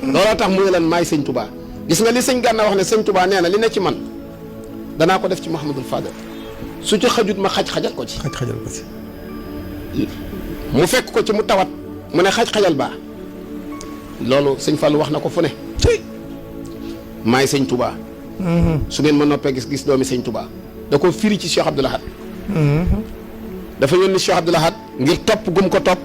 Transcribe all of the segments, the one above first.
looloo tax mu ne leen maay sëñ Touba gis nga li sëñ Gana wax ne sëñ Touba nee na li ne ci man danaa ko def ci Mouhamadul Fadal su ci xajut ma xajal ko ci. xajal ko ci. mu fekk ko ci mu tawat mu ne xajal baa loolu sëñ Fallou wax na ko fu ne. maay sëñ Touba. su ngeen ma noppee gis doomi sëñ Touba da ko firi ci Cheikh Abdoul Ahad. dafa yónni Cheikh Abdoul Ahad ngir topp gum ko topp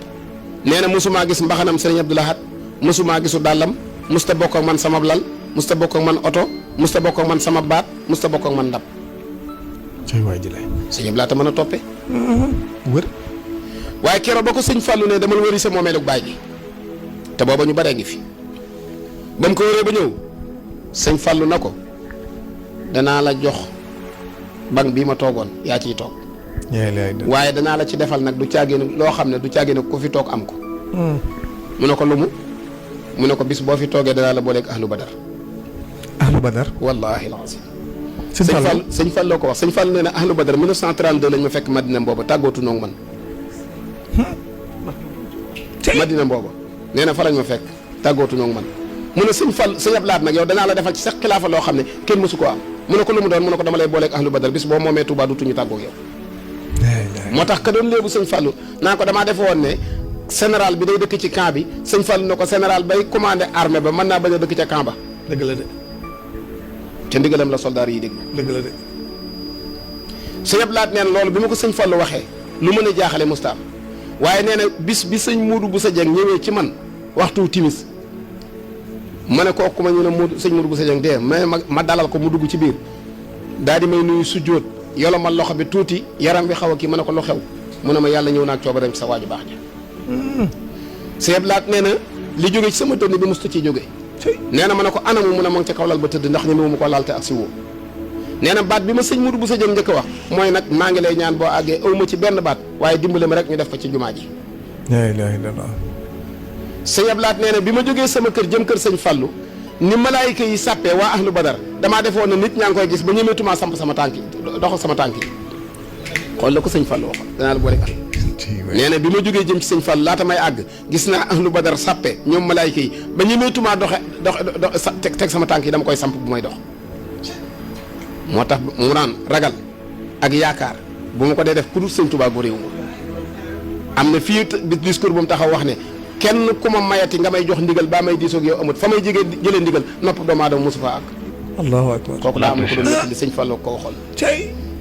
nee na mosumaa gis mbaxanam sëriñ Abdoul Ahad mosumaa gisu dàllam musta bokk ak man sama lal musta bokk ak man oto musta bokk ak man sama baat musta bokk ak man ndab. cay waay ji lay. sëñ Abdoul Ahad mën a toppee. wër. waaye keroog ba ko sëñ Fallou ne demal wëri sa moomeelu baay gi te booba ñu baree ngi fi ba mu ko wëree ba ñëw sëñ Fallou na ko danaa la jox bank bii ma toogoon yaa ciy toog. waaye danaa la ci defal nag du caagéen loo xam ne du caagéen ku fi toog am ko. mu ne ko lumu mu ne ko bis boo fi toogee danaa la booleeg ahlu badar. ahlu badar. wallaahi alazim. sëñ Fall loo ko wax sëñ Fall nee na ahlu badar 1932 lañ ma fekk Madina booba tàggootu noog man. Madina booba nee na fa lañ ma fekk tàggootu noog man mu ne sëñ Fall sëñ Ablaat nag yow danaa la defal ci sa xilaafa loo xam ne kenn mësu koo am mu ne ko lu mu doon mu ne ko dama lay booleeg ahlu badar bis boo moomee Touba dutuñu tàggoog yow. moo tax ka doon léebu sëñ Fallou naa ko damaa defe woon ne général bi day dëkk ci camp bi sëñ Fallou ne ko général bay commandé armée ba mën naa bañ a dëkk ca camp ba. dëgg la de. ca ndigalam la soldaar yi dégg. dëgg la de. sëñ Ablaat neen loolu bi ma ko sëñ Fallou waxee lu mën a jaaxale mustaam waaye nee na bis bi sëñ Modou Boussa Dieng ñëwee ci man waxtu timis ma ne kooku ma ñu ne sëñ Modou Boussa Dieng dee ma dalal ko mu dugg ci biir daal di may nuyu sujjóot yolo ma loxo bi tuuti yaram bi xaw a kii ma ne ko lu xew mu ne ma yàlla ñëw naag coobareem ci sa waaju baax ja sëñ Ablaat nee na li jóge ci sama dënn bi musta ci jóge nee na ma ne ko anamu mu ne ma ngi ca kaw lal ba tëdd ndax ñemewu ma ko laal te ak si woo nee na baat bi ma sëñ Modou Boussa Dieng njëkk a wax mooy nag maa ngi lay ñaan boo àggee aw ma ci benn baat waaye dimbale ma rek ñu def ko ci jumaa ji. la ilaha illallah. sëñ Ablaat nee na bi ma jógee sama kër jëm kër sëñ Fallou ni malaayika yi sàppee waa ahlu badar damaa defoon na nit ñaa ngi koy gis ba ñemeetuma samp sama tànk yi doxal sama tànk yi xool la ko sëñ Fallou waxoon danaa la boole ak nee na bi ma jógee jëm ci sëñ Fallou laata may àgg gis naa ahlu badar sàppe ñoom malaayika yi ba ñemeetuma dox teg sama tànk yi dama koy samp bu may dox moo tax mu naan ragal ak yaakaar bu ma ko dee def ku dul sëñ Tuubaa gu réew ma am na fii discours bu mu taxaw wax ne kenn ku ma mayati nga may jox ndigal baa may diisoog yow amut fa may jëlee ndigal nopp doomu aadama mosu fa àgg. allahu akbar kooku daa am na ko doon nettali sëñ Fallou ko waxoon.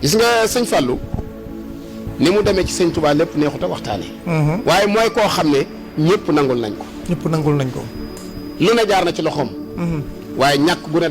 gis nga sëñ Fallou ni mu demee ci sëñ Tuubaa lépp neexut a waxtaane waaye mooy koo xam ne ñëpp nangul nañ ko. ñëpp nangul nañ ko. lu ne jaar na ci loxoom. waaye ñàkk gu ne